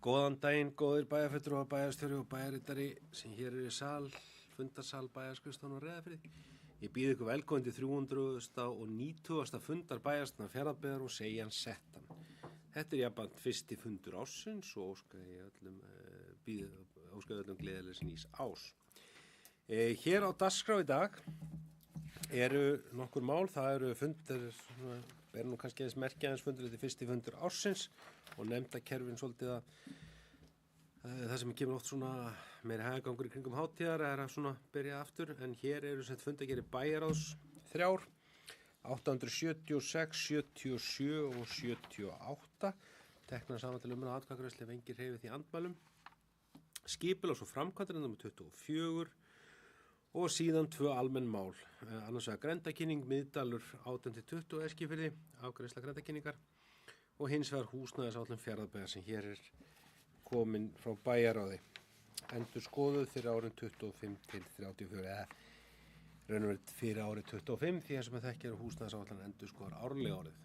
Góðan daginn, góðir bæjarfulltrúar, bæjarstjóri og bæjarritari sem hér í sal, fundarsal bæjarskrifstofunnar á Reyðarfirði. Ég býð ykkur velkominn til 300. og 90. fundar bæjarstjórnar Fjarðabyggðar og segja hann settan. Þetta jafnframt fyrsti fundur ársins og óskaði öllum gleðilegs nýs árs. Hér á dagskrá í dag eru nokkur mál, það eru fundir, er nú kannski aðeins merkja aðeins fundur, þetta er fyrsti fundur ársins og nefndakerfin svolítið að það sem kemur oft svona meiri hægagangur í kringum hátíðar er að svona byrja aftur, en hér eru sem fundagerðir bæjaráðs 3, 876, 77 og 78, teknar saman til umræðu atkvæðagreiðslu ef enginn hreyfir því andmælum, skipulags- og framkvæmdir nr. 24 og síðan 2 almenn mál, annars vegar grenndarkynning, Miðdalur 18-20 Eskifirði, afgreiðsla grenndarkynningar og hins vegar húsnæðisáætlun Fjarðabyggðar sem hér er komin frá bæjaráði, endur skoðuð fyrir árin 25 til 34, eða raunverið fyrir árið 25 því að sem að þekkja húsnæðisáætlun endur skoðar árlega árið.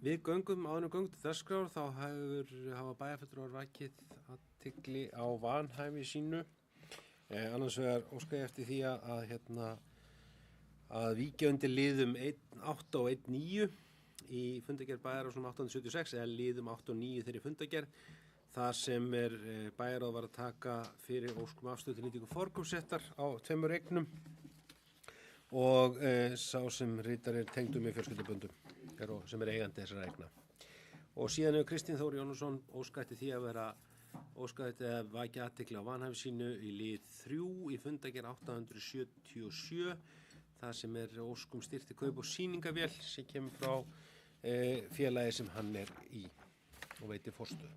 Við göngum til dagskrár þá hafa bæjarfulltrúar vakið athygli á vanhæfi sínu. Annars vegar óska ég eftir því að víkja undir liðum 1.8 og 1.9 í fundagerð bæjaráðs 876 eða liðum 8 og 9 þeirri fundagerð þar sem bæjaráð var að taka fyrir óskum afstöðu til nýtingu forkaupsréttar á 2 eignum og sá sem ritar tengdur með fjölskylduböndum sem eigandi þessara eigna. Og síðan hefur Kristín Þór Jónasson óskætti því að vakja athygli á vanhæfi sínu í lið 3 í fundagerð 877 það sem óskum styrkti kaup og sýningavél sem kemur frá félagi sem hann í og veitir forstöðu.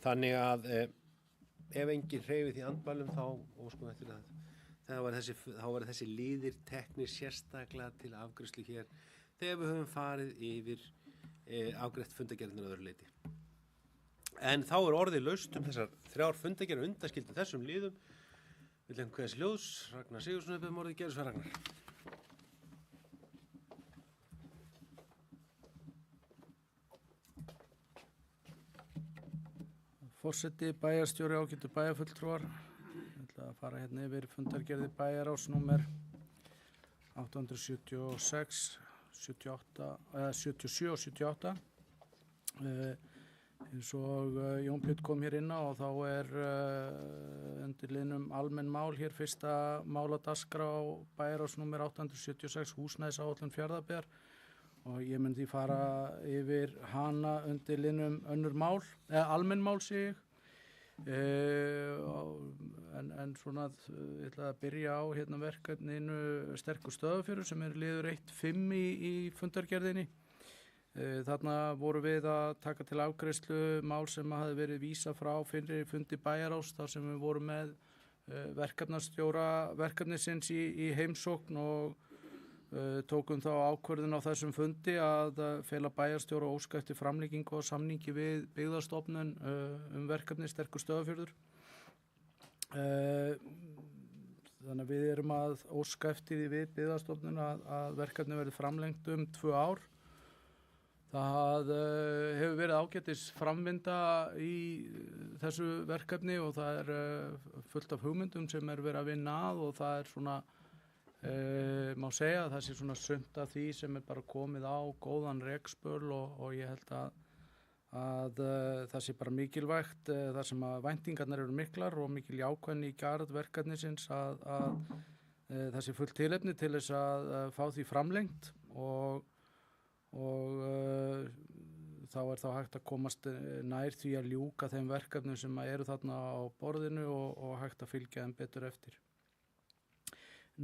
Þannig að ef enginn hreyfir því andmælum þá óskum eftir að þá var þessi liðir teknir sérstaklega til afgreiðslu hér þegar við höfum farið yfir afgreitt fundagerðinu að öðru leyti. En þá orðið laust þessar 3 fundagerðir undanskildum þessum liðum. Vil einhver þessi hljóðs, Ragnar Sigurðsson beðum orðið gerðs fyrir Ragnar. Forseti, bæjarstjóri, ágætu bæjarfulltrúar. Ég ætla að fara hérna yfir fundargerðir bæjarráðs númer 876, 77 og 78. Eins og Jón Björn kom hér inn á og þá undir liðnum almenn mál hér fyrsta mál á dagskrá bæjarráðs númer 876 húsnæðisáætlun Fjarðabyggðar og ég mun því fara yfir hana undir liðnum önnur mál, almenn mál sig en svona ég ætla að byrja á hérna verkefninu sterkur stöðufjörður sem liður 1.5 í fundargerðinni. Þarna voru við að taka til afgreiðslu mál sem hafði verið vísa frá fyrri fundi bæjaráðs þar sem við vorum með verkefnastjóra verkefnisins í heimsókn og tókum þá ákvörðun á þessum fundi að fela bæjarstjóra óska eftir framlengingu og samningi við Byggðastofnun verkefni sterkur stöðufjörður. Þannig að við erum að óska eftir því við Byggðastofnun að verkefni verði framlengt 2 ár. Það hefur verið ágætis framvinda í þessu verkefni og það fullt af hugmyndum sem verið að vinna að og það svona, má segja að það sé svona sumt af því sem bara komið á góðan rekspöl og ég held að það sé bara mikilvægt þar sem að væntingarnar eru miklar og mikil jákvæðni í garð verkefnisins að það sé fullt tilefni til þess að fá því framlengt og þá þá hægt að komast nær því að ljúka þeim verkefnum sem eru þarna á borðinu og hægt að fylgja þeim betur eftir.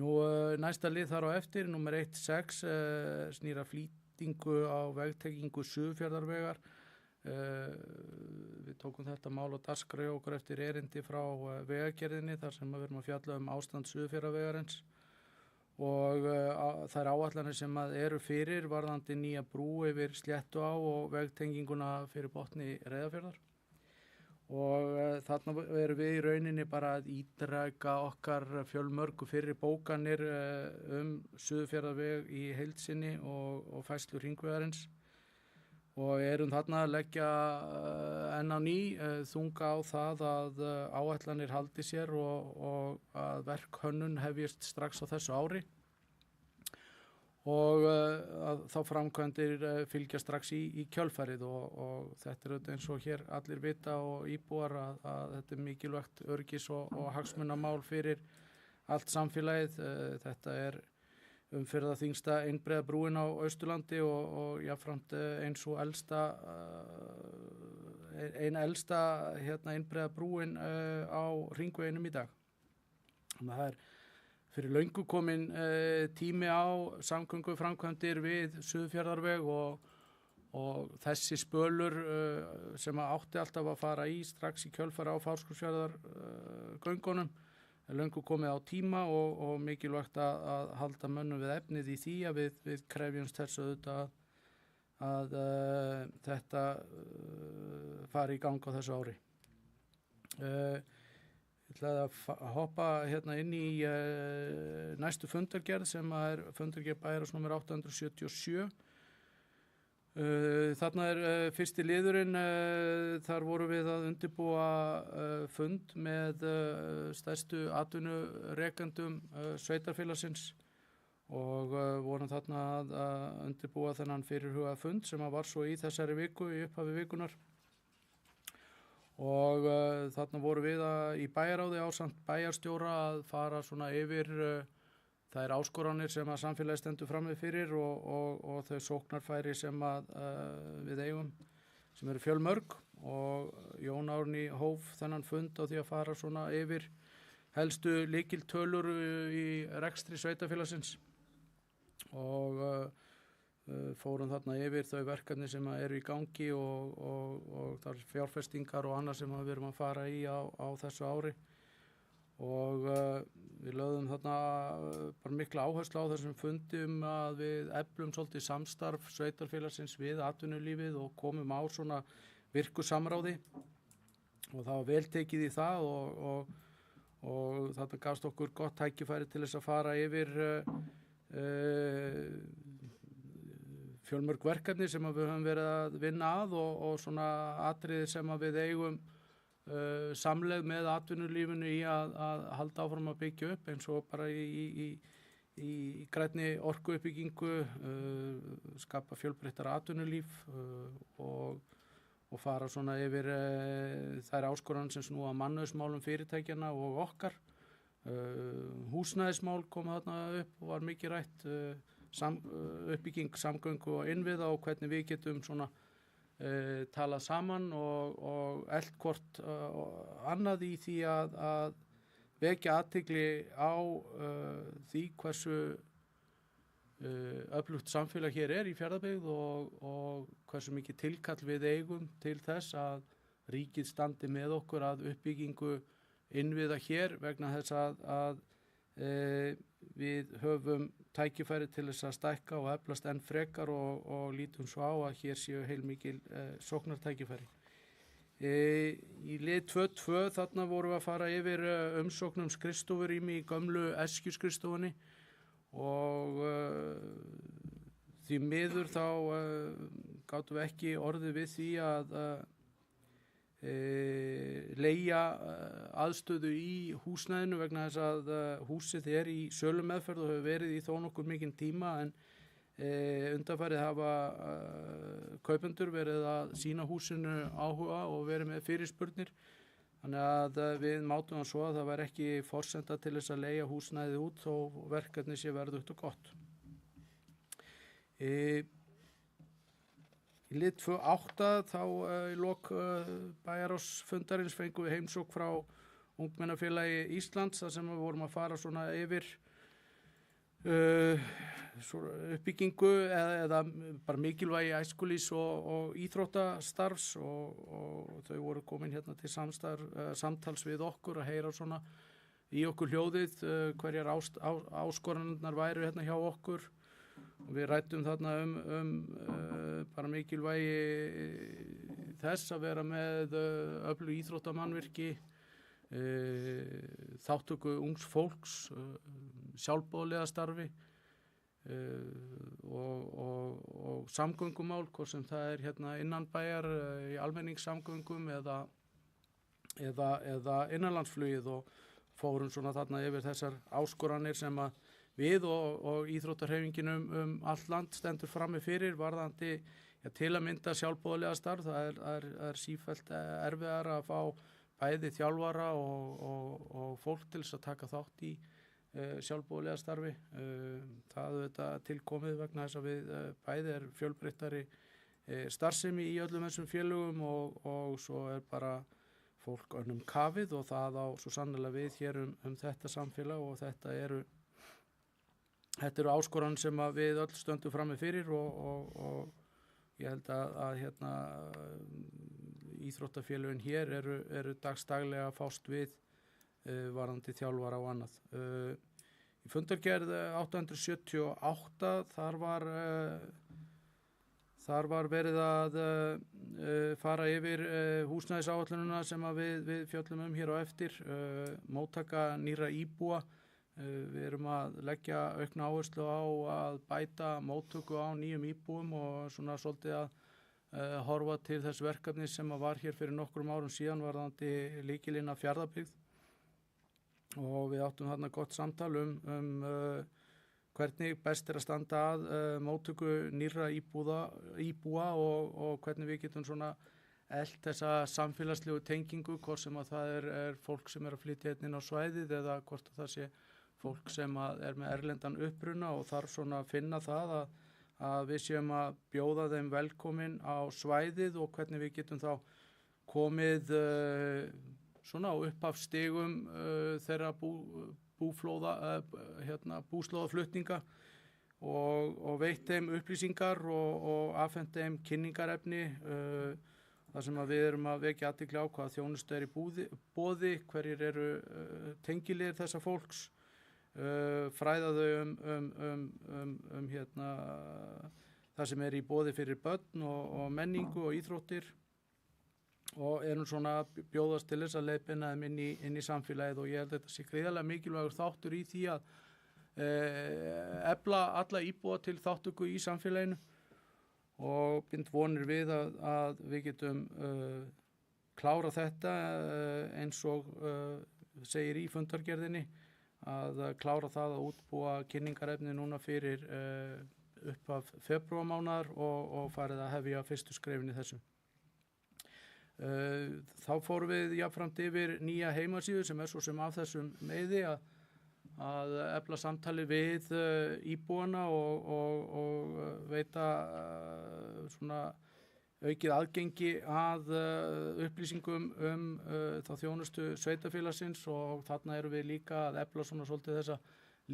Nú næsta lið þar á eftir, númer 1.6, snýr að flýtingu á vegtengingu Suðurfjarðarvegar. Við tókum þetta mál á dagskrá okkur eftir erindi frá vegagerðinni þar sem við erum að fjalla ástand Suðurfjarðarvegarins. Og þær áætlanir sem eru fyrir varðandi nýja brú yfir Sléttuá og vegtenginguna fyrir botni Reyðarfjarðar. Og þarna erum við í rauninni bara að ítreka okkar fjölmörgu fyrri bókanir Suðurfjarðarveg í heild sinni og færslu hringvegarins. og erum þarna að leggja enn á ný þunga á það að áætlanir haldi sér og að verkhönnun hefjist strax á þessu ári og að þá framkvæmdir fylgja strax í kjölfarið og þetta er eins og hér allir vita og íbúar að þetta er mikilvægt öryggis og hagsmunamál fyrir allt samfélagið. Þetta er umferðar þyngsta einbreiða brúin á Austurlandi og jafnframt eins og eina elsta einbreiða brúin á hringveginum í dag. Þannig að það er fyrir löngu komin tími á samgönguframkvæmdir við Suðurfjarðarveg og þessi spölur sem átti alltaf að fara í strax í kjölfari á Fáskrúðsfjarðargöngunum er löngu komið á tíma og mikilvægt að halda mönnum við efnið í því að við krefjumst þess að þetta fari í gang á þessu ári. Ég ætlaði að hoppa inn í næstu fundargerð sem er fundargerð bæjarráðs númer 877. Þarna er fyrsti liðurinn, þar vorum við að undirbúa fund með stærstu atvinnurekendum sveitarfélagsins og vorum þarna að undirbúa þennan fyrirhugaða fund sem var svo í þessari viku, í upphafi vikunar. Og þarna vorum við í bæjarráði ásamt bæjarstjóra að fara svona yfir þær áskoranir sem að samfélagi stendur frammi fyrir og þau sóknarfæri sem við eigum, sem eru fjölmörg og Jón Árni hóf þennan fund á því að fara svona yfir helstu lykiltölur í rekstri sveitarfélagsins og fórum þarna yfir þau verkefni sem eru í gangi og þar fjárfestingar og annað sem við erum að fara í á þessu ári og við lögðum þarna bara mikla áherslu á þessum fundum að við eflum svolítið samstarf sveitarfélagsins við atvinnulífið og komum á svona virku samráði og það var vel tekið í það og þetta gafst okkur gott tækifæri til þess að fara yfir fjölmörg verkefni sem við höfum verið að vinna að og svona atriði sem við eigum samleið með atvinnulífinu í að halda áfram að byggja upp eins og bara í grænni orkuuppbyggingu, skapa fjölbreyttara atvinnulíf og fara svona yfir þær áskoranir sem snúa að mannauðsmálum fyrirtækjanna og okkar. Húsnæðismál kom þarna upp og var mikið rætt, uppbygging samgöngu og innviða og hvernig við getum svona talað saman og elt hvort annað í því að vekja athygli á því hversu öflugt samfélag hér er í Fjarðabyggð og hversu mikið tilkall við eigum til þess að ríkið standi með okkur að uppbyggingu innviða hér vegna þess að við höfum tækifæri til þess að stækka og eflast enn frekar og lítum svo á að hér séu heilmikil sóknartækifæri. Í lið 2.2 þarna vorum við að fara yfir umsóknum skrifstofurými í gömlu Eskjuskrifstofunni og því miður þá gátum við ekki orðið við því að leigja aðstöðu í húsnæðinu vegna þess að húsið er í sölumeðferð og hefur verið í þó nokkur mikinn tíma en undanfarið hafa kaupendur verið að sýna húsinu áhuga og verið með fyrirspurnir þannig að við mátum það svo að það væri ekki forsenda til þess að leigja húsnæðið út þó verkefni sé verðugt og gott. Í lið 2.8 þá í lok bæjarráðsfundarins fengum við heimsókn frá Ungmennafélagi Íslands þar sem við vorum að fara svona yfir uppbyggingu eða bara mikilvægi æskulís og íþróttastarfs og þau voru komin hérna til samtals við okkur að heyra svona í okkur hljóðið hverjar áskoranirnar væru hérna hjá okkur. Við ræddum þarna bara mikilvægi þess að vera með öflug íþróttamannvirki, þáttöku ungs fólks, sjálfboðaliðastarfi, og samgöngumál, hvort sem það hérna innan bæjar í almenningssamgöngum eða innanlandsflugið, og fórum svona þarna yfir þessar áskoranir sem að við og íþróttahreyfingin allt land stendur frammi fyrir varðandi til að mynda sjálfboðaliða starf. Það er sífellt erfiðar að fá bæði þjálfara og fólk til þess að taka þátt í sjálfboðaliða starfi. Það þetta tilkomið vegna þess að við bæði fjölbreyttari starfsemi í öllum þessum félögum og svo bara fólk önnum kafið, og það á svo sannlega við hér þetta samfélag, og þetta eru áskoran sem að við öll stöndum frammi fyrir, og ég held að hérna íþróttafélögin hér eru dagstaglega að fást við varðandi þjálfara og annað. Í fundargerð 878 þar var verið að fara yfir húsnæðisáætlunina sem að við fjöllum hér á eftir, móttaka nýrra íbúa. Við erum að leggja aukna áherslu á að bæta móttöku á nýjum íbúum og svona svolítið að horfa til þess verkefni sem að var hér fyrir nokkrum árum síðan varðandi lykilinn af Fjarðabyggð, og við áttum þarna gott samtal hvernig best að standa að móttöku nýrra íbúa og hvernig við getum svona elt þessa samfélagslegu tengingu, hvort sem að það er fólk sem að flytja inn á svæðið eða hvort að það sé fólk sem að með erlendan uppruna, og þarf svona að finna það að við séum að bjóða þeim velkomin á svæðið, og hvernig við getum þá komið svona á upphafsstigum þeirra búslóðaflutninga og veitt þeim upplýsingar og afhent þeim kynningarefni, þar sem að við erum að vekja athygli á hvaða þjónustu í boði, hverjir eru tengilegir þessa fólks, fræða þau það sem í boði fyrir börn og menningu og íþróttir, og erum svona að bjóðast til þess að leiðbeina þeim inn í samfélagið, og ég held að þetta sé gríðarlega mikilvægur þáttur í því að efla alla íbúa til þáttöku í samfélaginu, og bind vonir við að við getum klára þetta eins og segir í fundargerðinni, að klára það að útbúa kynningarefni núna fyrir upphaf febrúarmánaðar og farið að hefja fyrstu skrefin í þessu. Þá fórum við jafnframt yfir nýja heimasíðu sem svo sem af þessum meiði að efla samtali við íbúana og veita svona aukið aðgengi að upplýsingum þá þjónustu sveitafélagsins, og þarna erum við líka að efla svona svolítið þessa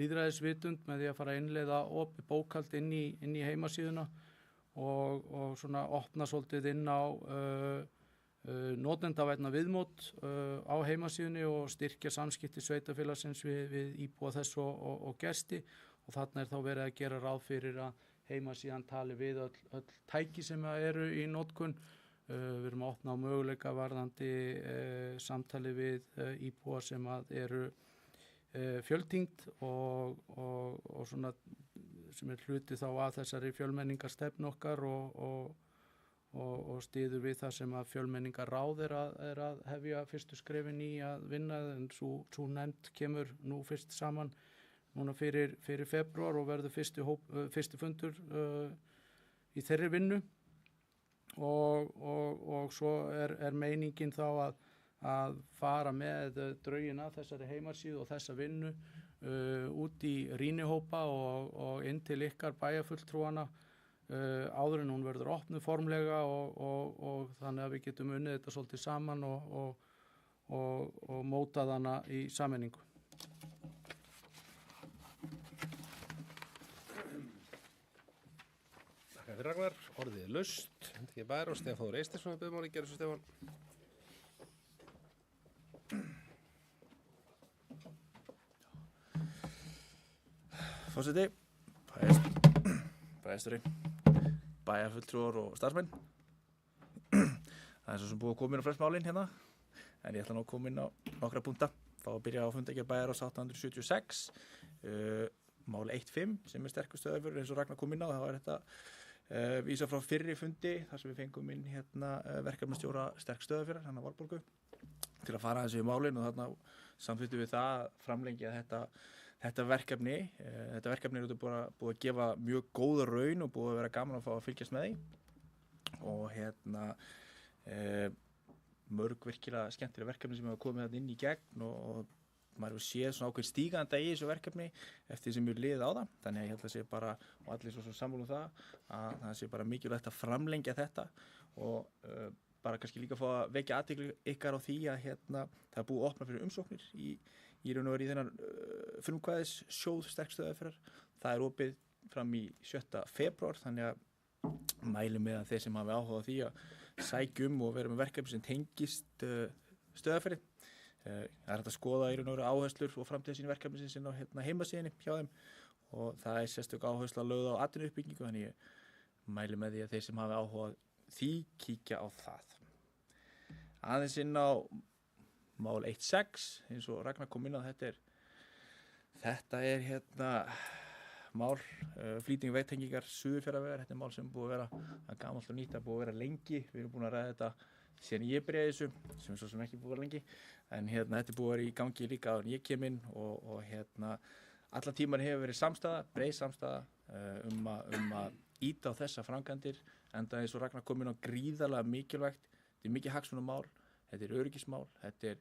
lýðræðisvitund með því að fara að innleiða opið bókhald inn í heimasíðuna og svona opna svolítið inn á notendavænna viðmót á heimasíðunni og styrkja samskipti sveitafélagsins við íbúa þess og gesti, og þarna þá verið að gera ráð fyrir að heimasíðan tali við öll tæki sem eru í notkun. Við erum að opna á möguleika varðandi samtali við íbúa sem eru fjöltengd og svona sem hluti þá að þessari fjölmenningarstefnu okkar og styður við það sem að fjölmenningarráð er að hefja fyrstu skrefin í að vinna, en sú nefnd kemur nú fyrst saman núna fyrir febrúar og verður fyrsti fundur í þeirri vinnu, og svo er meiningin þá að fara með drögin að þessari heimasíðu og þessa vinnu út í rýnihópa og inn til ykkar bæjarfulltrúana áður en hún verður opnuð formlega, og þannig að við getum unnið þetta svolítið saman og mótað hana í sameiningu. Takk fyrir Ragnar, orðið laust, ekki bara, og Stefán Þór Eysteinsson við byrjum ári, gerðu svo Stefán. Forseti, bæjarstjóri, bæjarfulltrúar og starfsmenn. Það svo sem búið að koma inn á flest málin hérna, en ég ætla nú að koma inn á nokkra punkta. Fá að byrja á fundargerð bæjarráðs 876. mál 1.5 sem sterkur stöðafjörður eins og Ragnar kom inn á. Það var þetta vísa frá fyrri fundi þar sem við fengum inn verkefnastjóra sterk stöðafjörður, hann að Valborgu, til að fara aðeins við málin og þarna samþykktum við það að framlengja þetta verkefni. Þetta verkefni er búið að gefa mjög góða raun og búið að vera gaman að fá að fylgjast með því og mörg virkilega skemmtilega verkefni sem hafa komið þarna inn í gegn og maður hefur séð svona ákveðin stíganda í þessu verkefni eftir því sem við liðið á það. Þannig að ég held að sé bara, og allir svo sammála það, að það sé bara mikilvægt að framlengja þetta og bara kannski líka fá að vekja athygli ykkar á því að það er búið að opna fyrir umsóknir í raun og veru í þennan frumkvæðis sjóð sterk stöðafjörðar. Það er opið fram í 7. febrúar, þannig að mælum með að þeir sem hafi áhuga á því að sækjum og vera með verkefni sem tengist stöðafjörði. Það er hægt að skoða í raun og veru áherslur og framtíðarsýn verkefni sem á heimasíðunni hjá þeim og það er sérstök áhersla lögð á atvinnuuppbyggingu, þannig ég mæli með því að þeir sem hafi áhuga á því kíkja á það. Aðeins inn á mál 1.6 eins og Ragnar kom inn á, þetta er mál flýting vegtengingar Suðurfjarðarvegar. Þetta er mál sem búið að vera gamalt og nýtt, búið að vera lengi. Við erum búin að ræða þetta síðan ég byrjaði þessu, sem svo sem ekki búið að vera lengi, en þetta er búið að vera í gangi líka áður en ég kem inn og allan tíman hefur verið samstaða, breið samstaða um að ýta á þessa framkvæmdir, enda eins og Ragnar kom inn á gríðarlega mikilvægt. Þetta er mikið hagsmunamál, þetta er öryggismál, þetta er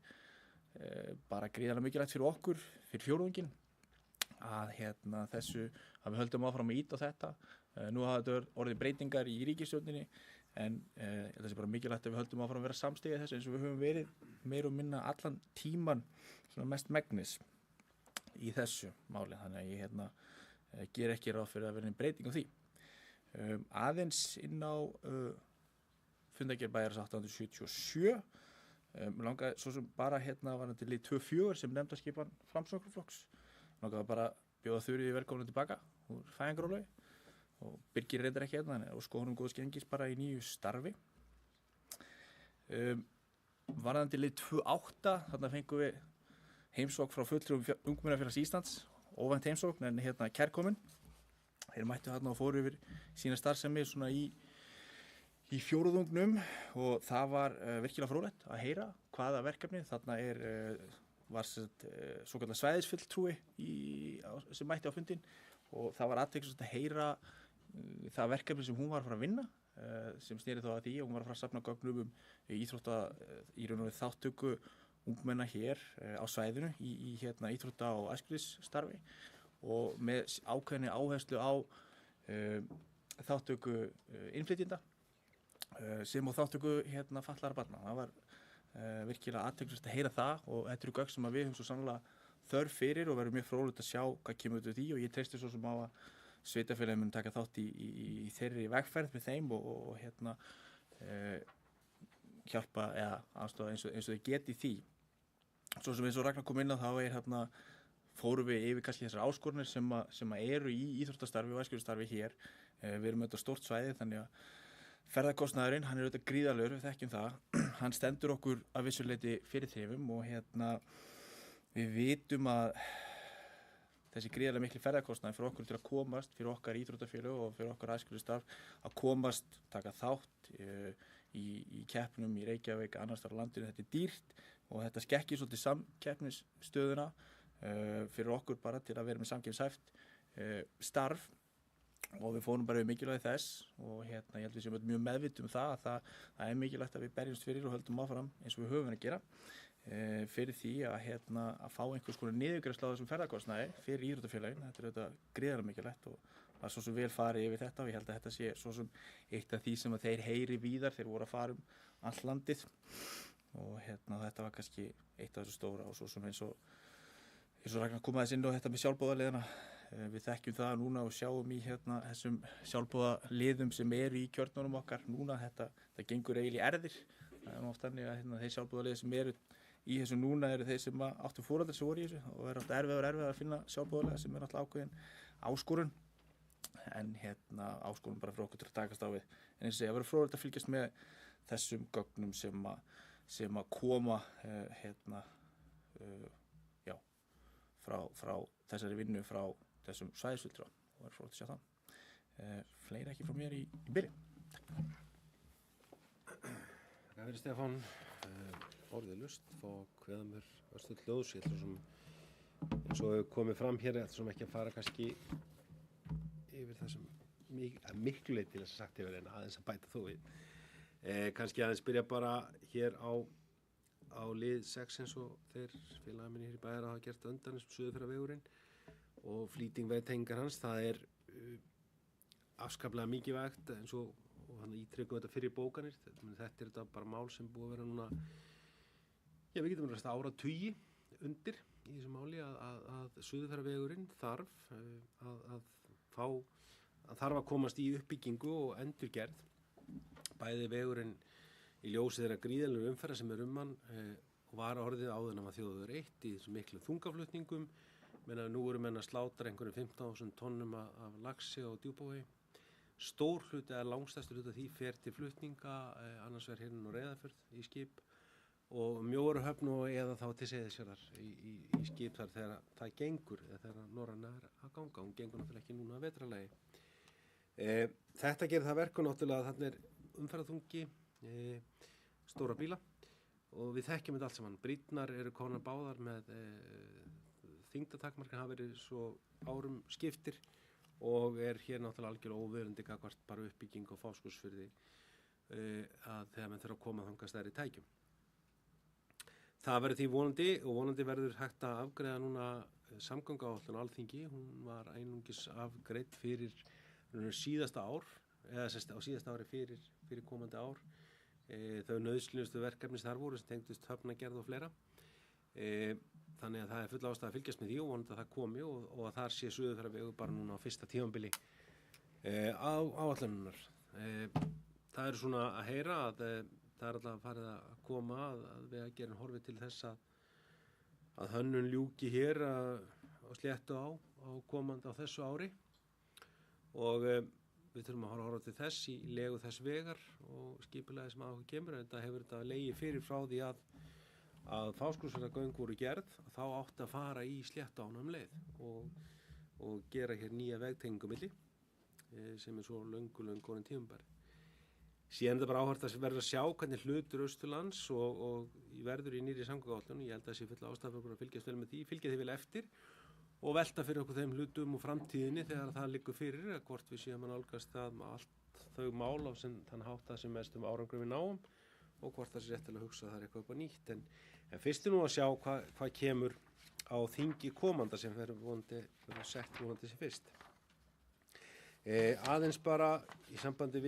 bara gríðarlega mikilvægt fyrir okkur, fyrir fjórðunginn, að að við höldum áfram að ýta á þetta. Nú hafa þetta orðið breytingar í ríkisstjórninni, en það sé bara mikilvægt að við höldum áfram að vera samstiga þessu eins og við höfum verið meir og minna allan tíman svona mest megnis í þessu máli. Þannig að ég ger ekki ráð fyrir að vera einn breyting á því. Aðeins inn á fundargerð bæjarins 877. Langaði svo sem bara var til lið 2.4 sem nefndarskipan Framsóknarflokks. Langaði bara bjóða Þuríði velkomna tilbaka úr fæðingarólafi og Birgir reyndar ekki og sko honum góðs gengis bara í nýju starfi. Varðandi lið 2.8, þarna fengum við heimsókn frá fulltrúum Ungmennafélags Íslands, óvænt heimsókn en kærkomin. Þeir mættu þarna og fóru yfir sína starfsemi svona í fjórðungnum og það var virkilega fróðlegt að heyra hvaða verkefni. Þarna var svokallar svæðisfulltrúi sem mætti á fundinn og það var athyglisvert að heyra það verkefni sem hún var að fara að vinna, sem sneri þá að því og hún var að fara að safna gögnum í raun og veru þáttöku ungmenna hér á svæðinu í íþrótta- og æskulýðsstarfi og með ákveðinni áherslu á þáttöku innflytjenda sem og þáttöku fatlaðra barna. Það var virkilega athyglisvert að heyra það og þetta eru gögn sem við höfum svo sannlega þörf fyrir og verður mjög fróðlegt að sjá hvað kemur út úr því og ég treysti svo sem á að sveitarfélagið mun taka þátt í þeirri vegferð með þeim og hjálpa eða aðstoða eins og þau geti því. Svo sem eins og Ragnar kom inn á þá fórum við yfir kannski þessar áskoranir sem eru í íþróttastarfi og æskulýðsstarfi hér. Við erum auðvitað stórt svæði þannig að ferðakostnaðurinn, hann er auðvitað gríðarlegur, við þekkjum það. Hann stendur okkur að vissu leyti fyrir þrifum og við vitum að þessi gríðarlega mikli ferðakostnaður fyrir okkur til að komast, fyrir okkar íþróttafélög og fyrir okkar æskulýðsstarf að komast, taka þátt í keppnum í Reykjavík, annars þar á landinu. Þetta er dýrt og þetta skekkir svolítið samkeppnisstöðuna fyrir okkur bara til að vera með samkeppnishæft starf og við fórum bara við mikilvægi þess og ég held við séum mjög meðvituð um það að það er mikilvægt að við berjumst fyrir og höldum áfram eins og við höfum að gera fyrir því að fá einhvers konar niðurgreiðslu á þessum ferðakostnaði fyrir íþróttafélögin. Þetta er auðvitað gríðarlega mikilvægt og það er svo sem vel farið yfir þetta og ég held að þetta sé svo sem eitt af því sem að þeir heyri víðar, þeir voru að fara allt landið og þetta var kannski eitt af þessu stóra og svo sem eins og Ragnar kom aðeins inn á þetta með sjálfboðaliðina. Við þekkjum það núna og sjáum í þessum sjálfboðaliðum sem eru í kjörnunum okkar núna, þetta gengur eiginlega í erfðir. Það er oft þannig að þeir sjálfboðaliðir sem eru í þessu núna eru þeir sem áttu foreldrar sem voru í þessu og er alltaf erfið að finna sjálfboðaliða sem er alltaf ákveðin áskorun en áskorun bara fyrir okkur til að takast á við. En eins og segja, verður fróðlegt að fylgjast með þessum gögnum sem að koma frá þessari vinnu frá þessum svæðisfulltrúa og er frótt að sjá það. Fleira ekki frá mér í byrju. Takk fyrir Stefán, orðið lust og hveða mér östu hljóðs, ég ætla sem eins og hefur komið fram hér, ætla sem ekki að fara kannski yfir það sem miklu leyti til þess að sagt hefur en aðeins að bæta þó við. Kannski aðeins byrja bara hér á lið 6 eins og þeir félagar minni hér í bæjar hafa gert undan Suðurfjarðavegurinn og flýting vegtengingar hans, það er afskaplega mikilvægt eins og hann ítryggum þetta fyrir bókanir, þetta er þetta bara mál sem búið að vera núna, við getum verið áratugi undir í þessu máli að Suðurfjarðavegurinn þarf að komast í uppbyggingu og endurgerð, bæði vegurinn í ljósi þeirra gríðarlegu umferðar sem er hann og var orðið áður en hann var þjóðvegur 1 í þessum miklu þungaflutningum, menn að nú eru menn að slátra einhverjum 15.000 tonnum af laxi og djúpavogi. Stór hluti eða langstærstur hluti af því fer til flutninga, annars vegar hérna og Reyðarfjörð í skip og Mjóaruhöfn og eða þá til Seyðisfjarðar í skip þar þegar það gengur, eða þegar norræna er að ganga, hún gengur náttúrulega ekki núna að vetrarlagi. Þetta gerir það verku náttúrulega að þarna er umferðarþungi, stóra bíla og við þekkjum þetta allt saman. Brýrnar eru komnar báðar með þyngdartakmarkið hafa verið svo árum skiptir og er hér náttúrulega algjörlega óverandi gagnvart bara uppbygging og Fáskrúðsfirði að þegar menn þurfa að koma þangað stærri tækjum. Það verður því vonandi verður hægt að afgreiða núna samgönguáætlun á Alþingi. Hún var einungis afgreidd fyrir síðasta ár, eða á síðasta ári fyrir komandi ár. Þau nauðsynlegustu verkefni þar voru sem tengdust höfnagerð og fleira. Þannig að það er full ástæða að fylgjast með því og vonandi að það komi og að þar sé Suðurfjarðavegur bara núna á fyrsta tímabili áætlunarinnar. Það er svona að heyra að það er alltaf farið að koma að Vegagerðin horfi til þess að hönnun ljúki hér á sléttu á komandi á þessu ári og við þurfum að horfa til þess í legu þess vegar og skipulagi sem að okkur kemur en þetta hefur þetta legið fyrir frá því að Fáskrúðsfjarðargöng voru gerð, þá átti að fara í Sléttuána leið og gera hér nýja vegtengingu milli sem er svo löngu orðin tímabær. Síðan er þetta bara áhört að verða að sjá hvernig hlutur Austurlands og verður í nýrri samgönguáætlun. Ég held að það sé full ástæða fyrir að fylgjast vel með því, fylgja því vel eftir og velta fyrir okkur þeim hlutum og framtíðinni þegar það liggur fyrir að hvort við séum að nálgast það með allt þau mál á þann hátt að sem mest árangri við náum og hvort það sé réttilega að hugsa að það er eitthvað upp á nýtt. En fyrst er nú að sjá hvað kemur á þingi komanda sem verður sett vonandi sem fyrst. Aðeins bara í sambandi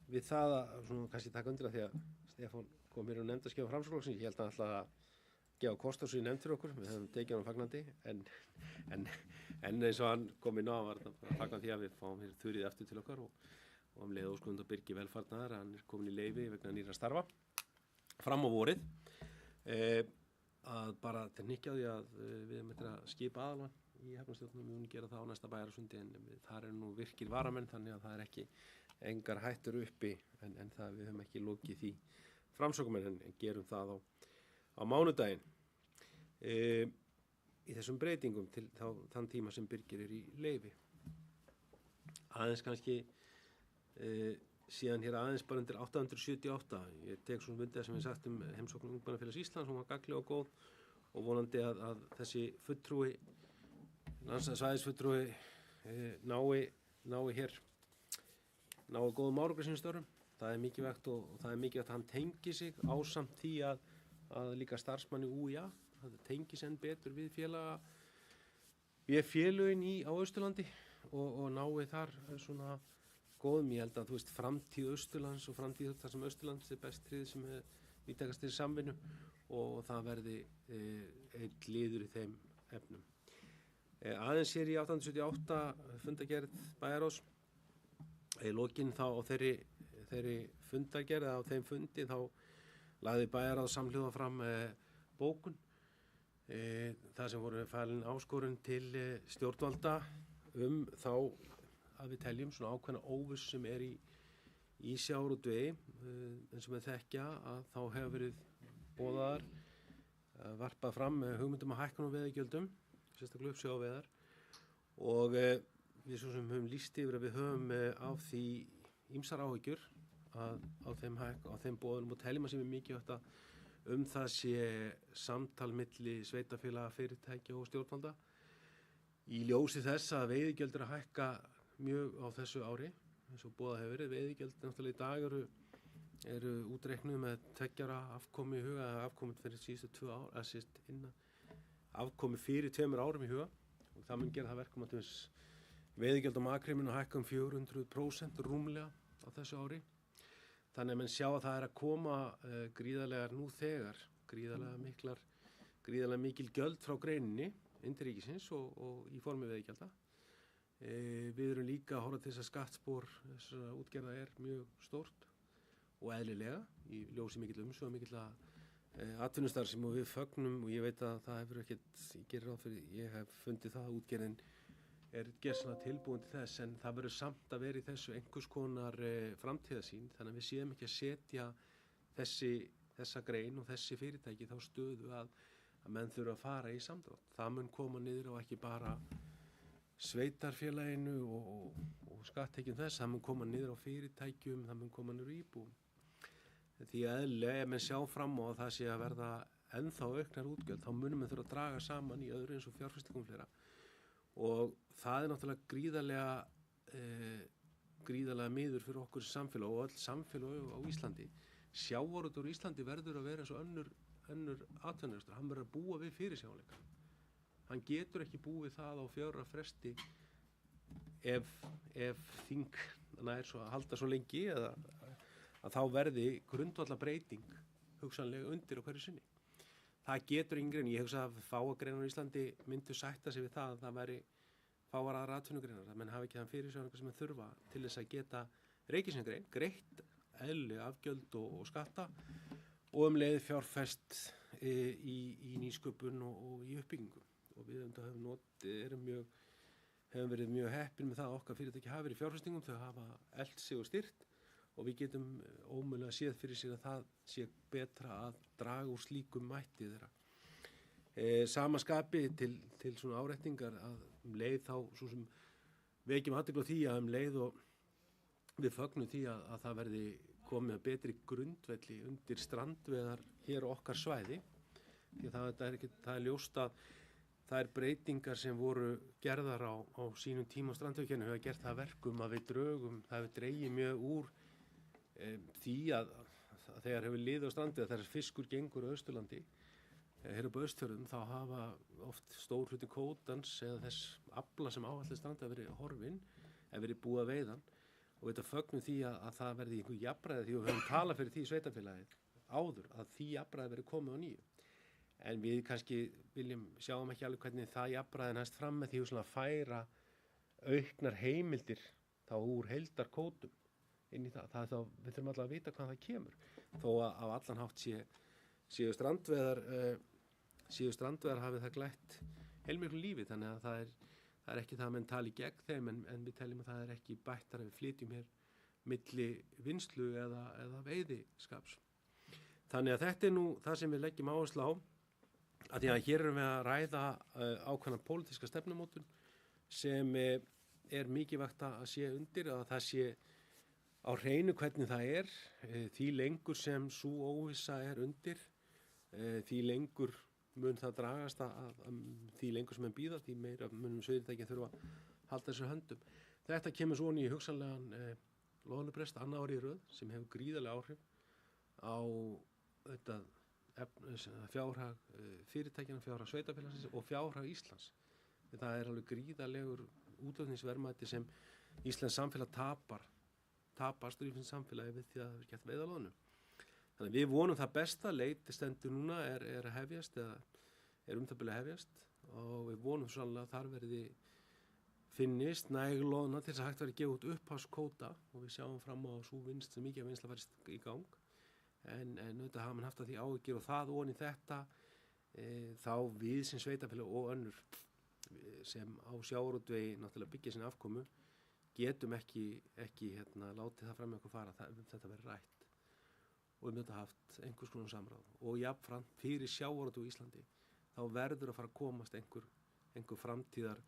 við það að svona kannski taka undir að því að Stefán kom hér og nefndi að skjóða Framsóknarflokksins. Ég held að alltaf að gefa kost á svo í nefnd fyrir okkur, við höfum tekið hann fagnandi en eins og hann kom inn á var þetta fagnan því að við fáum hér Þuríði aftur til okkar og leið óskund og Birgi velfarnaðar, hann er komin í leyfi vegna nýra starfa fram á vorið að bara til hnykkja á því að við erum eftir að skipa aðalmann í Hafnarstjórnum, við munum gera það á næsta bæjarasundi en þar er nú virkir varamenn þannig að það er ekki engar hættur uppi en það við höfum ekki lokið því framsóknarmenn en gerum það á mánudaginn í þessum breytingum til þann tíma sem Birgir er í leyfi. Aðeins kannski síðan hér aðeins bara undir 878. Ég tek svona myndið sem við sagt heimsókn Ungmennafélags Íslands, hún var gagnleg og góð og vonandi að þessi fulltrúi, landsvæðisfulltrúi nái góðum árangri sínum störfum. Það er mikilvægt og það er mikilvægt að hann tengi sig ásamt því að líka starfsmanni UIA, það tengi sig enn betur við félögin á Austurlandi og nái þar svona góðum. Ég held að framtíð Austurlands og framtíð þar sem Austurlands er best tryggð sem er vítakast til samvinnu og það verði einn liður í þeim efnum. Aðeins hér í 878 fundagerð bæjarráðs í lokin þá á þeirri fundagerð á þeim fundi þá lagði bæjarráð samhljóða fram bókun það sem voru falin áskorun til stjórnvalda þá að við teljum svona ákveðna óvissu sem er í sjávarútvegi eins og við þekkja að þá hefur verið boðaðar varpað fram hugmyndum að hækkun á veiðigjöldum sérstaklega uppsjávarveiðar og við svo sem höfum lýst yfir að við höfum á því ýmsar áhyggjur á þeim boðunum og teljum að sé mikið það sé samtal milli sveitarfélaga, fyrirtækja og stjórnvalda í ljósi þess að veiðigjöld eru að hækka mjög á þessu ári eins og boðað hefur verið. Veiðigjöld náttúrulega í dag eru útreiknuð með 2 ára afkomu í huga, afkomu fyrir síðustu 2 ár, afkomu fyrir 2 árum í huga og það mun gera það verkum að veiðigjöld á makrílinn hækka 400% rúmlega á þessu ári. Þannig að menn sjá að það að koma gríðarlegar nú þegar, gríðarlega mikil gjöld frá greininni inn til ríkisins og í formi veiðigjalda. Við erum líka að horfa til þess að skattspor þessara útgerða mjög stórt og eðlilega í ljósi mikill umsvifar, mikill atvinnustarfsemi og við fögnum og ég veit að það hefur ekkert, ég hef fundið það að útgerðin gersamlega tilbúin til þess en það verður samt að vera í þessu einhvers konar framtíðarsýn þannig að við séum ekki að setja þessa grein og þessi fyrirtæki þá stöðu að menn þurfa að fara í samdrátt. Það mun koma niður á ekki bara sveitarfélaginu og skattekjum þess, það mun koma niður á fyrirtækjum, það mun koma niður íbúum. Því að eðlilega ef menn sjá fram á að það sé að verða ennþá auknar útgjöld, þá munum við þurfa að draga saman í öðru eins og fjárfestingum fleira. Og það náttúrulega gríðarlega miður fyrir okkur samfélag og öll samfélag á Íslandi. Sjávarútvegur á Íslandi verður að vera eins og önnur atvinnurekstur, hann verður að búa við fyrirsjáanleika. Hann getur ekki búið það á 4 ára fresti ef þing nær svo að halda svo lengi eða að þá verði grundvallarbreyting hugsanlega undir á hverju sinni. Það getur enginn, ég hugsa að fáagreinar í Íslandi myndu sætta sig við það að það væri fáar aðrar atvinnugreinar, að menn hafi ekki þann fyrirsjáanleika sem þeir þurfa til þess að geta reikningsgrein, greitt eðlilega afgjöld og skatta og leið fjárfest í nýsköpun og í uppbyggingu. Og við hefum verið mjög heppin með það að okkar fyrirtæki hafa verið í fjárfestingum, þau hafa elt sig og styrt og við getum ómögulega séð fyrir sér að það sé betra að draga úr slíkum mætti þeirra. Sama skapi til svona áréttingar að leið þá svo sem vekjum athygli á því að leið og við fögnum því að það verði komið betri grundvelli undir strandveiðar hér á okkar svæði. Því það er ljóst að þær breytingar sem voru gerðar á sínum tíma á strandveiðikerfinu hafa gert það verkum að það hefur dregið mjög úr því að þegar hefur liðið á strandveiðar þegar fiskur gengur á Austurlandi hér upp á Austfjörðum þá hafa oft stór hluti kvótans eða þess afla sem áallir strandveiðar verið horfinn eða verið búið að veiðan og þetta fögnum því að það verði einhver jafnræði því við höfum talað fyrir því í sveitarfélagið áður að því jafnræði verið komið á nýju. En við kannski sjáum ekki alveg hvernig það jafnræði næst fram með því að færa auknar heimildir þá úr heildarkvótum inn í það. Þá við þurfum alltaf að vita hvað það kemur. Þó að á allan hátt séu strandveiðar hafi það glætt heilmiklu lífi þannig að það er ekki það að menn tali gegn þeim en við teljum að það er ekki bættar að við flytjum hér milli vinslu eða veiðiskaps. Þannig að þetta er nú það sem við leggjum áherslu á að því að hér erum við að ræða ákveðna pólitíska stefnumótun sem er mikilvægt að sé undir að það sé á hreinu hvernig það er því lengur sem sú óvissa er undir því lengur mun það dragast því lengur sem menn bíða því meira munum sveitarfélögin þurfa að halda þessu höndum. Þetta kemur svona í hugsanlegan loðnubrest annað árið í röð sem hefur gríðarlega áhrif á þetta fjárhag fyrirtækjanna, fjárhag sveitarfélagsins og fjárhag Íslands. Það er alveg gríðarlegur útflutningsverðmæti sem Íslands samfélag tapar strífins samfélagi við því að það er gert veiða loðnu. Þannig að við vonum það besta, leit stendur núna er að hefjast eða er það byrja að hefjast og við vonum sannlega að þar verði finnist næg loðna til þess að hægt verði að gefa út upphafskvóta og við sjáum fram á svo vinst sem mikið vinnsla verið í gang. En auðvitað hafa mann haft að því áhyggjur og það ofan í þetta þá við sem sveitarfélag og önnur sem á sjávarútvegi náttúrulega byggja sinni afkomu getum ekki látið það fram með okkur fara þetta verið rætt og við höfum haft einhvers konar samráð og jafnframt fyrir sjávarútveg í Íslandi þá verður að fara að komast einhver einhver framtíðar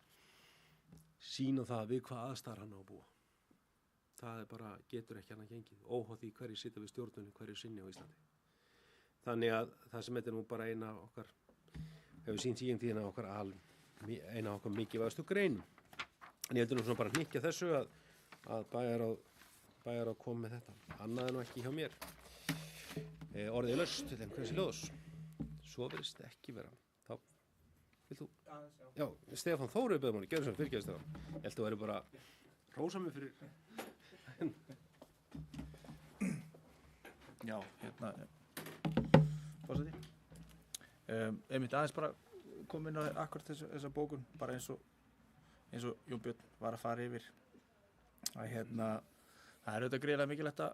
sýn á það við hvað aðstæðar hann á að búa. Það bara getur ekki hann að gengið, óháð því hverju sitja við stjórnunni hverju sinni á Íslandi. Þannig að það sem þetta er nú bara eina okkar, hefur sínt í tíðina okkar eina okkar mikilvægastu greinum. En ég heldur nú svona bara hnykkja þessu að bæjarráð kom með þetta. Annað er nú ekki hjá mér. Orðið er laust til einhverjum ljóðs. Svo virðist ekki vera. Þá, vilt þú? Já, Stefán Þóru beðum hann, gerðu sem fyrirgeðu Stefán. Ég held að þú væri bara rósa mig fyrir. Já, fórseti. Einmitt aðeins bara kom inn á akkurat þessa bókun, bara eins og Jón Björn var að fara yfir að það er auðvitað greiðlega mikilvægt að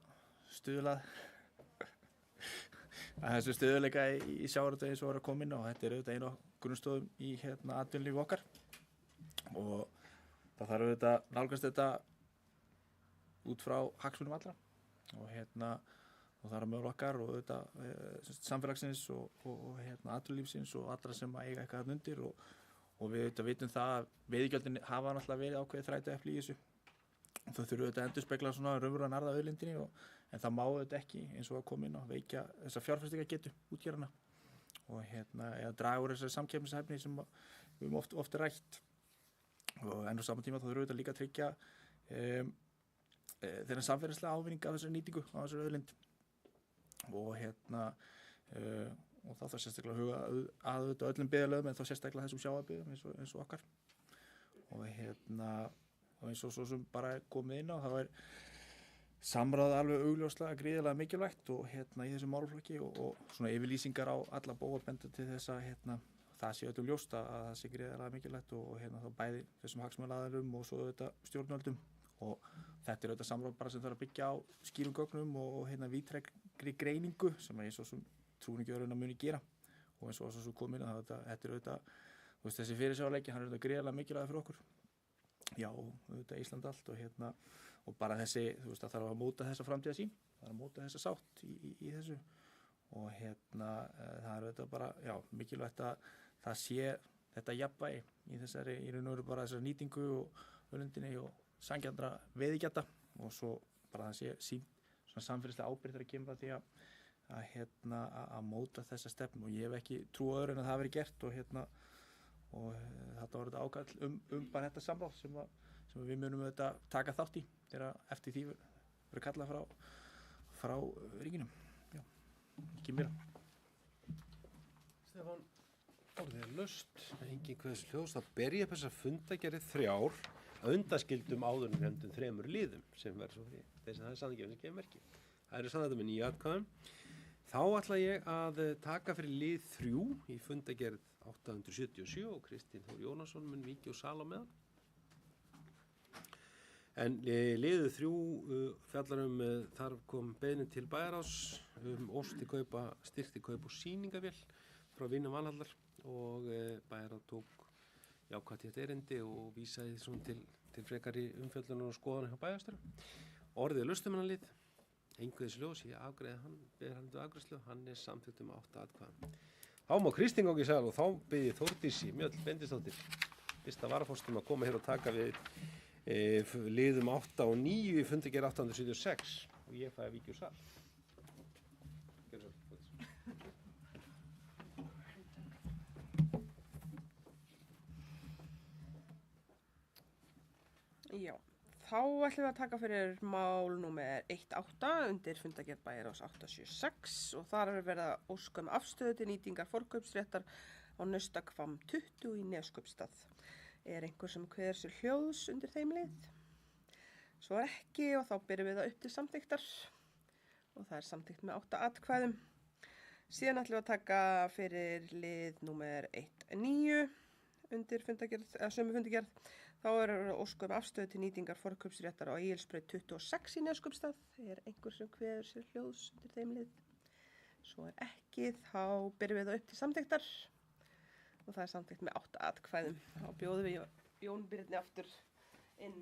stuðla að þessu stuðuleika í sjávarútvegi eins og var að koma inn á. Þetta er auðvitað einu af grunnstoðum í atvinnulífi okkar og það þarf auðvitað að nálgast þetta út frá hagsmunum allra og það er mögulega okkar og auðvitað samfélagsins og atvinnulífsins og allra sem eiga eitthvað þarna undir og við auðvitað vitum það að veiðigjöldin hafa náttúrulega verið ákveðið þrætuepli í þessu. Þau þurfa auðvitað að endurspegla svona raunverulega narða auðlindinni en það má auðvitað ekki eins og að koma inn og veikja þessa fjárfestingargetu útgerðanna og eða draga úr þessari samkeppnishæfni sem við höfum oft rætt. Og enn á sama tíma þá þurfa auðvitað líka að tryggja þennan samfélagslega ávinning af þessari nýtingu á þessari auðlind og þá þarf sérstaklega að huga að auðvitað öllum byggðarlögum en þá sérstaklega þessum sjávarbyggðum eins og okkar og eins og svo sem bara komið inn á þá er samráð alveg augljóslega gríðarlega mikilvægt og í þessum málaflokki og svona yfirlýsingar á alla bóa bendur til þess að það sé öllum ljóst að það sé gríðarlega mikilvægt og þá bæði þessum hagsmunaaðilum og svo auðvitað stjórnvöldum og þetta er auðvitað samráð bara sem þarf að byggja á skýrum gögnum og víðtækri greiningu sem ég svo sem trúningjörðurinn að muni gera og eins og svo komin að þetta er auðvitað þessi fyrirsjáleiki, hann er auðvitað gríðarlega mikilvægur fyrir okkur. Já, auðvitað Ísland allt og bara þessi, það þarf að móta þessa framtíðarsýn, það þarf að móta þessa sátt í þessu og það er auðvitað bara, já, mikilvægt að það sé þetta jafnvægi í þessari, í raun og veru bara þessari nýtingu og auðlindinni og sanngjarna veiðigjalda og svo bara það sé sín svona samfélagslega ábyrgð þegar kemur að því að móta þessa stefnu og ég hef ekki trú á öðru en að það veri gert og þetta var þetta ákall bara þetta samráð sem við munum auðvitað taka þátt í þegar eftir því verður kallað frá ríkinum. Já, ekki mér. Stefán, orðið er laust, engin hversu hljóðs, það berja upp þessar fundagerðir 3 að undaskildum áðurnefndum 3 liðum sem verður svo fyrir þess að það er sanningefin sem gefur merki. Það eru sannlega með 9 atkvæðum. Þá ætla ég að taka fyrir lið 3 í fundagerð 877 og Kristinn Þór Jónasson mun víkja og sal á meðan. En liðu 3 fjallar þar kom beiðnin til bæjarráðs styrkti kaup og sýningavél frá vinum Valhallar og bæjarráð tók jákvætt í þetta erindi og vísaði svona til frekari umfjöllunar og skoðana hjá bæjarstjóra. Orðið er laust lið, Engveðs Ljós, ég afgreiði hann, beðir hann til afgreiðslu, hann er samþykkt 8 atkvæðum. Þá má Kristín gangi í sal og þá bið ég Þórdísi Mjöll Bendisdóttir, fyrsta varaforstum að koma hér og taka við liðum 8 og 9 í fundagerð 876 og ég fæ að víkja úr sal. Gjörðu svo, Já, þá ætlum við að taka fyrir mál númer 1.8 undir fundagerð bæjarráðs 876 og þar er verið að óska afstöðu til nýtingar forkaupsréttar á Naustahvamm 20 í Neskaupstað. Er einhver sem kveður sér hljóðs undir þeim lið? Svo er ekki og þá byrjum við það upp til samþykktar og það er samþykkt með 8 atkvæðum. Síðan ætlum við að taka fyrir lið númer 1.9 undir sömu fundagerð. Þá er óskum afstöðu til nýtingar forkaupsréttar á Egilsbraut 26 í Neskaupstað. Er einhver sem kveður sér hljóðs undir þeim lið? Svo er ekki, þá byrjum við það upp til samþykktar og það er samþykkt með 8 atkvæðum. Þá bjóðum við Jón Birni aftur inn.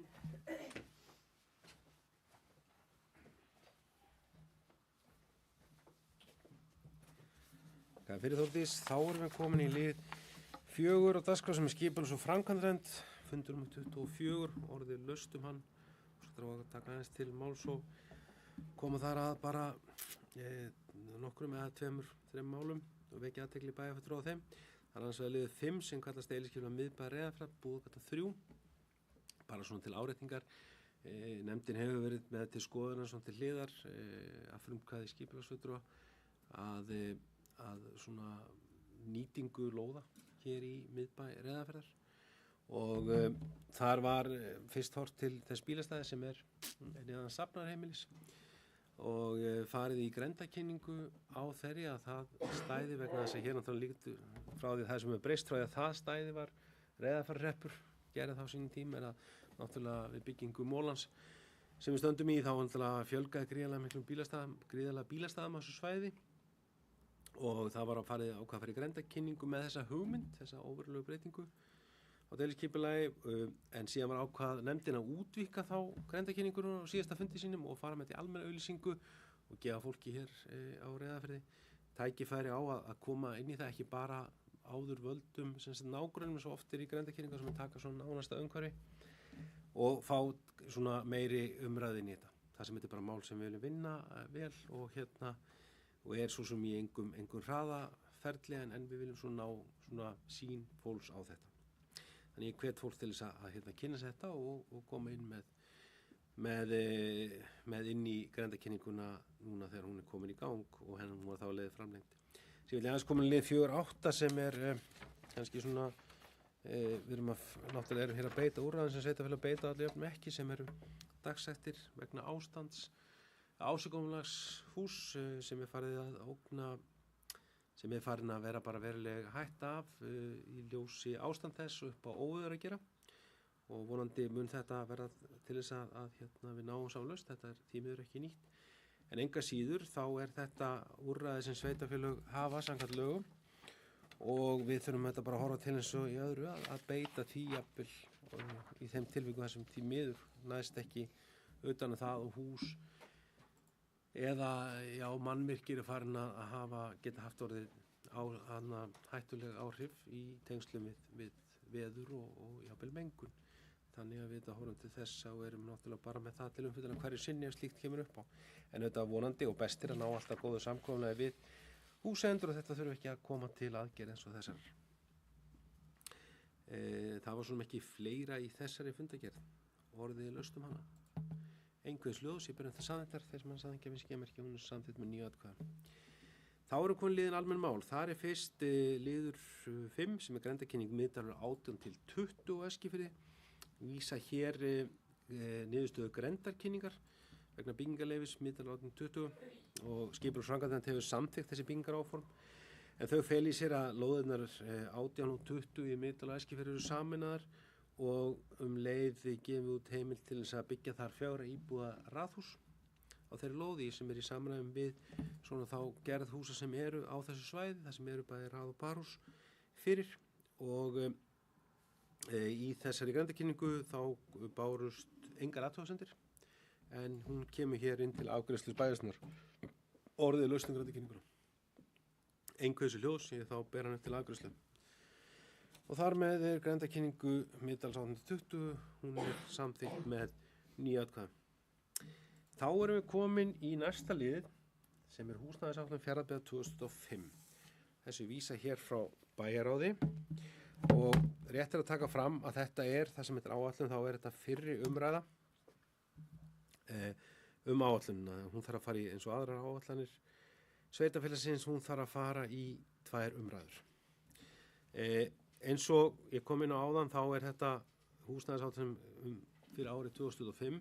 Fyrir Þórdís, þá erum við komin í lið 4 á dagskrá sem skipulags- og framkvæmdanefnd, fundur um 24, orðið laust hann. Svo þarf að taka aðeins til máls og koma þar að bara nokkrum eða 2-3 málum og vekja athygli bæjarfulltrúa á þeim. Það annars vegar liður 5 sem kallast deiliskipulag miðbæjar Reyðarfjarðar, Búðargata 3, bara svona til áréttingar. Nefndin hefur verið með til skoðunar svona til hliðar að frumkvæði skipulagsfulltrúa að svona nýtingu lóða hér í miðbæ Reyðarfjarðar og þar var fyrst hort til þess bílastæði sem neðan safnarheimilis og farið í grenndarkynningu á þeirri að það stæði vegna þess að hér náttúrulega líkt frá því það sem breyst frá því að það stæði var Reyðarfjarðarhreppur gerði þá sínum tíma náttúrulega við byggingu Mólans sem við stöndum í þá náttúrulega fjölgaði gríðarlega bílastæðum á þessu svæði og það var að fara í grenndarkynningu með þessa hugmynd, þessa óverulegu breytingu á deiliskipulagi en síðan var ákvað nefndin að útvíkka þá grenndarkynningunum á síðasta fundi sínum og fara með til almenna auglýsingu og gefa fólki hér á Reyðarfirði tækifæri á að koma inn í það ekki bara áður völdum nágrönnum eins og oft í grenndarkynningu sem taka svona nánasta umhverfi og fá svona meiri umræðin í þetta. Það sem þetta bara mál sem við viljum vinna vel og svo sem í engum hraðaferli en við viljum svona ná svona sín fólks á þetta. Þannig ég hvet fólk til þess að kynna sér þetta og koma inn með inn í grenndarkynninguna núna þegar hún komin í gang og hún var þá leiðið framlengt. Sér vil ég aðeins komin leið 4.8 sem kannski svona við náttúrulega erum hér að beita úrræðum sem sveitarfélög beita allir jöfnum ekki sem dagsektir vegna ástands ásökunarlags hús sem farið að ógna sem farin að vera bara veruleg hætta af í ljósi ástand þess upp á óveður að gera og vonandi mun þetta verða til þess að við náum sálaust, þetta því miður ekki nýtt en enga síður þá þetta úrræði sem sveitarfélög hafa samkvæmt lögum og við þurfum þetta bara að horfa til eins og í öðru að beita því jafnvel í þeim tilvikum þar sem því miður næst ekki utan það og hús eða mannvirkir farin að geta haft orðið hættuleg áhrif í tengslum við veður og jafnvel mengun. Þannig að við þetta horfum til þess og erum náttúrulega bara með það til umfjöllunar hverju sinni ef slíkt kemur upp á. En þetta vonandi og bestir að ná alltaf góðu samkomulagi við húseigendur og þetta þurfi ekki að koma til aðgerð eins og þessar. Það var svona ekki fleira í þessari fundagerð. Orðið laust hana. Einhverjus ljós, ég byrjum það samþykktar, þeir sem hann samþykkja við skemmerki, hún samþykkt með 9 atkvæðum. Þá komin liðin almenn mál. Það fyrst liður 5 sem grenndarkynning Miðdalur 18 til 20 á Eskifirði. Vísa hér niðurstöðu grenndarkynningar vegna byggingarleyfis Miðdalur 18 til 20 og skipulags- og framkvæmdanefnd hefur samþykkt þessi byggingaráform. En þau fela í sér að lóðirnar 18 og 20 í Miðdal og Eskifirði eru sameinaðar og leið gefum við út heimild til þess að byggja þar 4 íbúða raðhús á þeirri lóði sem í samræðum við svona þá gerð húsa sem eru á þessu svæði, það sem eru bæði rað- og barhús fyrir og í þessari grenndarkynningu þá bárust engar athugasemdir en hún kemur hér inn til afgreiðslu bæjarstjórnar orðið lausn grenndarkynninguna. Einhversu ljós ég þá ber hann upp til afgreiðslu. Og þar með grenndarkynningu Miðdals 18-20, hún samþykkt með 9 atkvæðum. Þá erum við komin í næsta lið sem húsnæðisáætlun Fjarðabyggðar 2005. Þessu vísa hér frá bæjarráði og rétt að taka fram að þetta það sem þetta áætlun, þá þetta fyrri umræða áætlunina. Hún þarf að fara í eins og aðrar áætlanir sveitarfélagsins, hún þarf að fara í 2 umræður. Eins og ég kom inn á áðan þá þetta húsnæðisáætlun fyrir árið 2005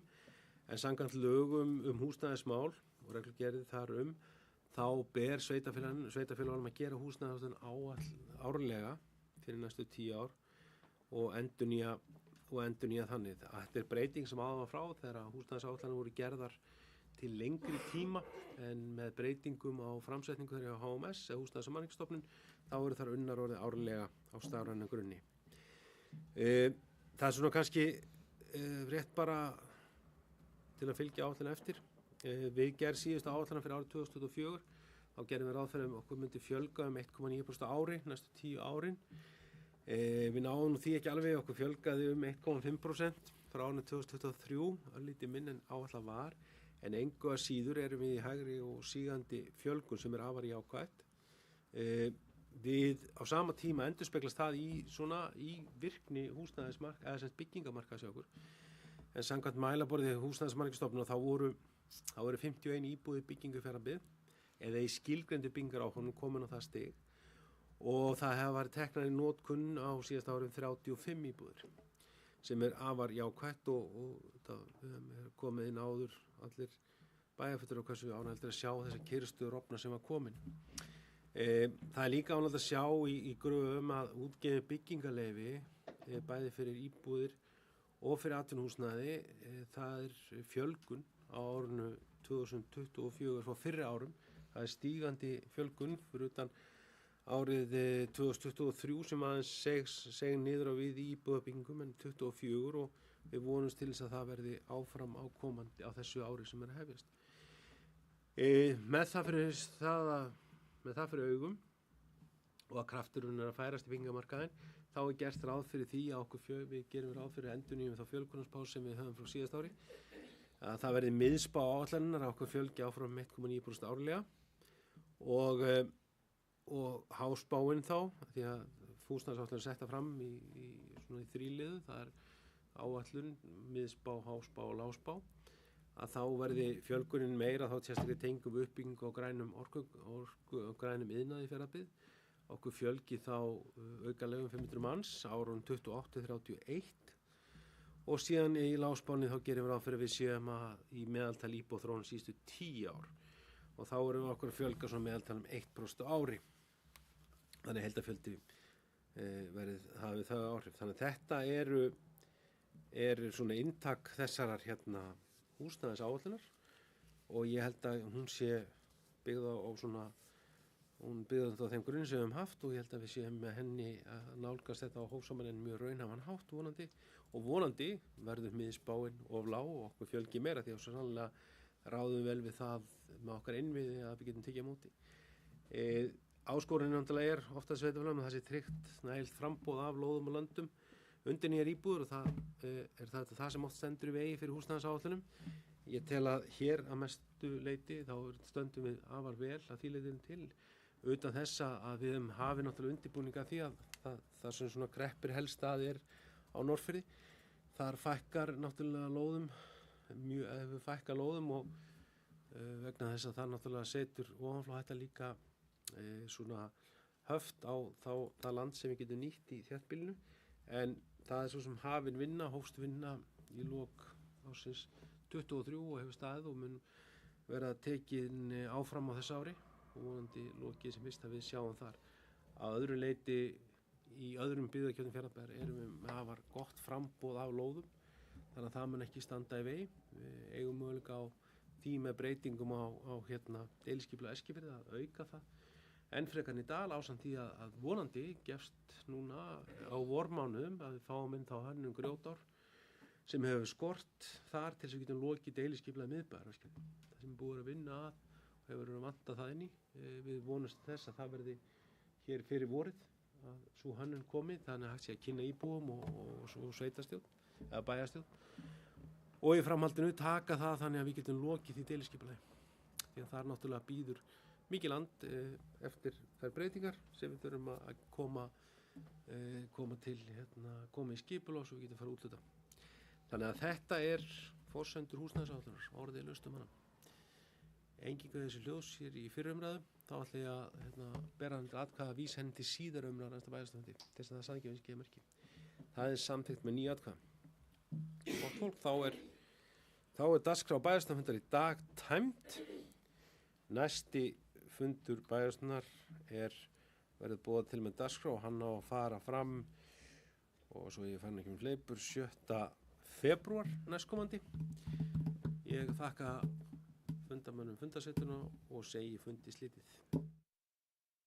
en samkvæmt lögum húsnæðismál og reglugerðir þar þá ber sveitarfélögunum að gera húsnæðisáætlun árlega fyrir næstu 10 ár og endurnýja þannig. Þetta breyting sem áðan var frá þegar húsnæðisáætlanir voru gerðar til lengri tíma en með breytingum á framsetningu þegar HMS eða Húsnæðis- og mannvirkjastofnun þá eru þar unnar orðið árlega á stafrænum grunni. Það svona kannski rétt bara til að fylgja áætlun eftir. Við gerð síðustu áætlana fyrir árið 2024 þá gerum við ráð fyrir okkur myndi fjölga 1,9% ári næstu 10 árin Við náum því ekki alveg, okkur fjölgaði 1,5% frá árinu 2023, örlítið minn en áætlað var, en engu að síður erum við í hægri og sígandi fjölgun sem afar jákvætt. Við á sama tíma endurspeglast það í virkni húsnæðismarka, eða sem byggingamarkaðs hjá okkur. En samkvæmt mælaborði Húsnæðismannvirkjastofnunar þá voru 51 íbúðir byggingu Fjarðabyggð eða í skilgreindu byggingaráformum komin á það stig og það hefur verið teknar í notkun á síðasta árum 35 íbúðir sem afar jákvætt og það komið inn áður allir bæjarfulltrúar og hversu ánægilegt að sjá þessa kyrrstu rofna sem var komin. Það líka ánægilegt að sjá í gröfum að útgefin byggingaleyfi bæði fyrir íbúðir og fyrir atvinnuhúsnæði, það fjölgun á árinu 2024 frá fyrri árum. Það stígandi fjölgun fyrir utan árið 2023 sem aðeins seg niður á við í íbúðabyggingum en 24 og við vonumst til þess að það verði áfram ákomandi á þessu ári sem að hefjast. Með það fyrir augum og að krafturinn að færast í byggingamarkaðinn, þá gert ráð fyrir því að við gerum ráð fyrir endurnýjum þá fjölgunarspá sem við höfum frá síðast ári. Að það verði miðspá áætlunar að okkur fjölgi áfram 1,9% árlega og háspáin þá, því að húsnæðisáætlun setta fram í þríliðu, það áætlun, miðspá, háspá og lágspá, að þá verði fjölgunin meira þá sérstaklega tengum uppbyggingu á grænum iðnaði í Fjarðabyggð. Okkur fjölgi þá aukalegum 500 manns árun 28-31 og síðan í lágspáni þá gerum við ráð fyrir við séum í meðaltal íbúðaþróun síðustu 10 ár og þá erum við okkur að fjölga svona meðaltal 1% á ári. Þannig heildarfjöldi hafið það áhrif. Þannig að þetta eru svona inntak þessarar húsnæðisáætlunar og ég held að hún sé byggð á þeim grunni sem við höfum haft og ég held að við séum með henni að nálgast þetta á hófsaman en mjög raunhæfan hátt vonandi verður miðspáin of lág og okkur fjölgi meira því að svo sannlega ráðum vel við það með okkar innviði að við getum tekið á móti. Áskorunin náttúrulega ofta sveitarfélögum að það sé tryggt nægilt framboð af lóðum og löndum undir nýjar íbúðir og það sem oft stendur í vegi fyrir húsnæðisáætlunum. Ég tel að hér að mestu leyti þá stöndum við afar vel að því leiðin til utan þess að við hafi náttúrulega undirbúninga því að það sem svona kreppir helst að á Norðfirði. Þar fækkar náttúrulega lóðum, hefur fækkað lóðum og vegna þess að það náttúrulega setur ofanflá þetta líka svona höft á það land sem við getum nýtt í þéttbýlinu en það svo sem hafin vinna, hófst vinna í lok ársins 23 og hefur staðið og mun vera tekin áfram á þessu ári og vonandi lokið sem fyrst að við sjáum þar. Að öðru leyti í öðrum byggðarkjörnum Fjarðabyggðar erum við með afar gott framboð af lóðum þannig að það mun ekki standa í vegi. Við eigum möguleika á því með breytingum á deiliskipulag Eskifirði að auka það enn frekar í Dal ásamt því að vonandi gefst núna á vormánuðum að við fáum inn þá hönnun Grjótár sem hefur skort þar til þess að við getum lokið deiliskipulag miðbæjar. Það sem búið að vinna að og hefur verið að vanta það inn í. Við vonumst þess að það verði hér fyrir vorið að sú hönnun komi þannig að hægt sé að kynna íbúum og svo sveitarstjórn eða bæjarstjórn og í framhaldinu taka það þannig að við getum lokið því deiliskipulagi því að það náttúrulega býður mikið land eftir þær breytingar sem við þurfum að koma til koma í skipulag svo við getum fara að úthluta. Þannig að þetta forsendur húsnæðisáætlunar, orðið laustum hana. Engingu þessi ljós hér í fyrri umræðu, þá ætla ég að bera hann til atkvæða að vísa henni til síðar umræðu næsta bæjarstjórnarfundi til þess að það sanngirnis gefi merki. Það samþykkt með 9 atkvæða. Gott fólk, þá dagskrá bæjarstjórnarfundar í dag tæmd. Næsti fundur bæjarstjórnar verður boðað til með dagskrá og hann á að fara fram og svo ég fann ekki hleypur 7. febrúar næstkomandi. Ég þakka fundamönnum fundarsetuna og segi fundi slitið.